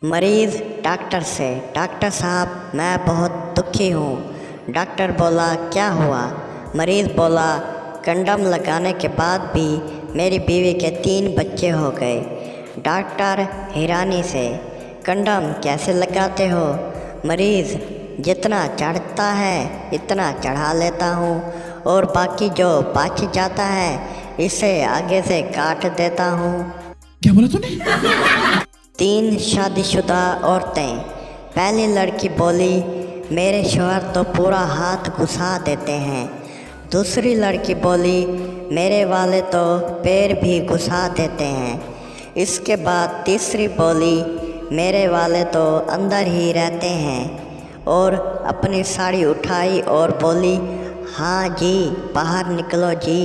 मरीज़ डॉक्टर से, डॉक्टर साहब मैं बहुत दुखी हूँ। डॉक्टर बोला क्या हुआ? मरीज़ बोला कंडम लगाने के बाद भी मेरी बीवी के 3 बच्चे हो गए। डॉक्टर हैरानी से, कंडम कैसे लगाते हो? मरीज़ जितना चढ़ता है इतना चढ़ा लेता हूँ और बाकी जो बच जाता है इसे आगे से काट देता हूँ। क्या बोला तूने? 3 शादीशुदा औरतें। पहली लड़की बोली मेरे शौहर तो पूरा हाथ घुसा देते हैं। दूसरी लड़की बोली मेरे वाले तो पैर भी घुसा देते हैं। इसके बाद तीसरी बोली मेरे वाले तो अंदर ही रहते हैं और अपनी साड़ी उठाई और बोली हाँ जी बाहर निकलो जी।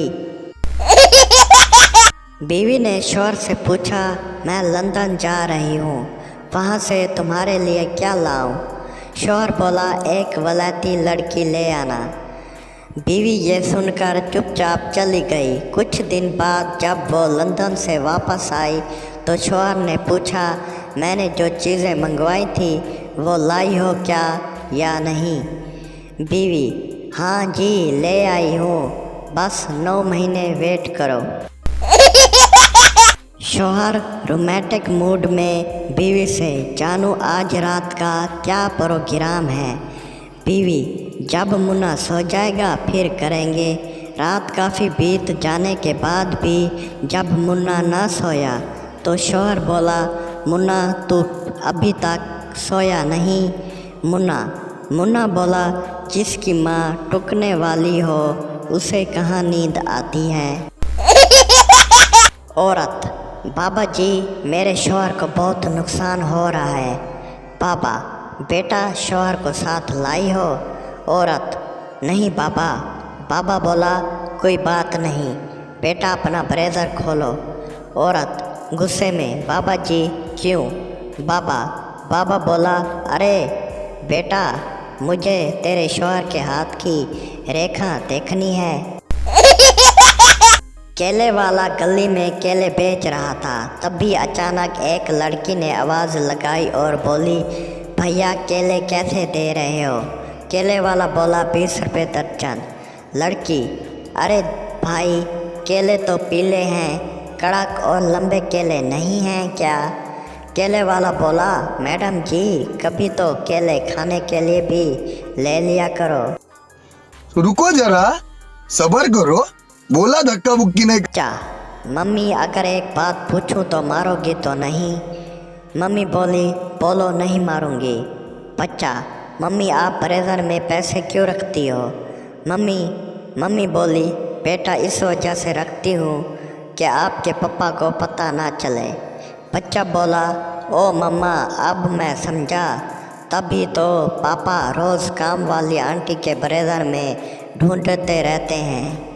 बीवी ने शौहर से पूछा मैं लंदन जा रही हूँ, वहाँ से तुम्हारे लिए क्या लाऊं? शौहर बोला एक वलैती लड़की ले आना। बीवी ये सुनकर चुपचाप चली गई। कुछ दिन बाद जब वो लंदन से वापस आई तो शौहर ने पूछा मैंने जो चीज़ें मंगवाई थी वो लाई हो क्या या नहीं? बीवी हाँ जी ले आई हूँ, बस 9 महीने वेट करो। शौहर रोमांटिक मूड में बीवी से जानू आज रात का क्या प्रोग्राम है? बीवी जब मुन्ना सो जाएगा फिर करेंगे। रात काफ़ी बीत जाने के बाद भी जब मुन्ना ना सोया तो शौहर बोला मुन्ना तू अभी तक सोया नहीं? मुन्ना बोला जिसकी माँ टुकने वाली हो उसे कहाँ नींद आती है। औरत बाबा जी मेरे शौहर को बहुत नुकसान हो रहा है। बाबा बेटा शौहर को साथ लाई हो? औरत नहीं बाबा। बाबा बोला कोई बात नहीं बेटा अपना ब्रेजर खोलो। औरत गुस्से में बाबा जी क्यों? बाबा बोला अरे बेटा मुझे तेरे शौहर के हाथ की रेखा देखनी है। केले वाला गली में केले बेच रहा था, तभी अचानक एक लड़की ने आवाज़ लगाई और बोली भैया केले कैसे दे रहे हो? केले वाला बोला 20 रुपये दर्जन। लड़की अरे भाई केले तो पीले हैं, कड़क और लंबे केले नहीं हैं क्या? केले वाला बोला मैडम जी कभी तो केले खाने के लिए भी ले लिया करो। रुको जरा सब्र करो, बोला धक्का बुक्की नहीं। क्या मम्मी अगर एक बात पूछूं तो मारोगी तो नहीं? मम्मी बोली बोलो नहीं मारूंगी। बच्चा मम्मी आप ब्रेजर में पैसे क्यों रखती हो? मम्मी बोली बेटा इस वजह से रखती हूँ कि आपके पापा को पता ना चले। बच्चा बोला ओ मम्मा अब मैं समझा, तभी तो पापा रोज़ काम वाली आंटी के ब्रेजर में ढूंढते रहते हैं।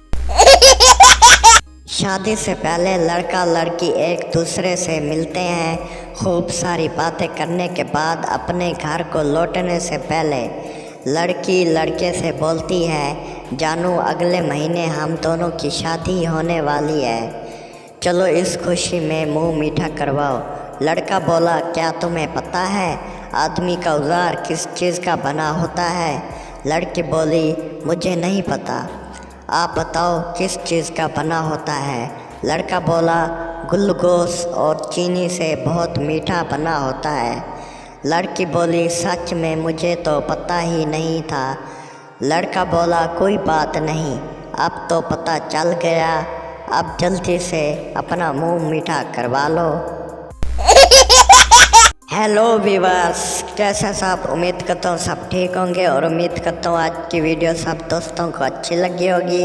शादी से पहले लड़का लड़की एक दूसरे से मिलते हैं। खूब सारी बातें करने के बाद अपने घर को लौटने से पहले लड़की लड़के से बोलती है जानू अगले महीने हम दोनों की शादी होने वाली है, चलो इस खुशी में मुंह मीठा करवाओ। लड़का बोला क्या तुम्हें पता है आदमी का औजार किस चीज़ का बना होता है? लड़की बोली मुझे नहीं पता, आप बताओ किस चीज़ का बना होता है? लड़का बोला गुलगोश और चीनी से बहुत मीठा बना होता है। लड़की बोली सच में मुझे तो पता ही नहीं था। लड़का बोला कोई बात नहीं अब तो पता चल गया, अब जल्दी से अपना मुंह मीठा करवा लो। हेलो व्यूअर्स, कैसे सब? उम्मीद करता हूँ सब ठीक होंगे और उम्मीद करता हूँ आज की वीडियो सब दोस्तों को अच्छी लगी होगी।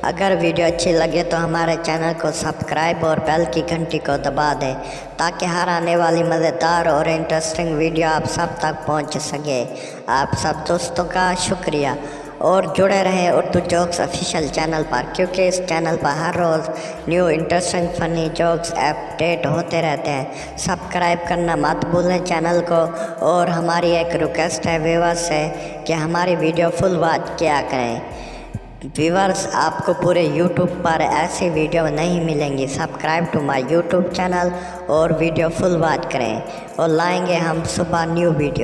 अगर वीडियो अच्छी लगे तो हमारे चैनल को सब्सक्राइब और बेल की घंटी को दबा दें ताकि हर आने वाली मज़ेदार और इंटरेस्टिंग वीडियो आप सब तक पहुँच सके। आप सब दोस्तों का शुक्रिया और जुड़े रहें उर्दू जोक्स ऑफिशियल चैनल पर, क्योंकि इस चैनल पर हर रोज़ new interesting funny jokes update होते रहते हैं। सब्सक्राइब करना मत भूलें चैनल को। और हमारी एक रिक्वेस्ट है व्यूअर्स से कि हमारी वीडियो फुल वॉच किया करें। व्यूअर्स, आपको पूरे यूट्यूब पर ऐसी वीडियो नहीं मिलेंगी। Subscribe to my YouTube channel और वीडियो फुल वॉच करें और लाएंगे हम सुबह न्यू वीडियो।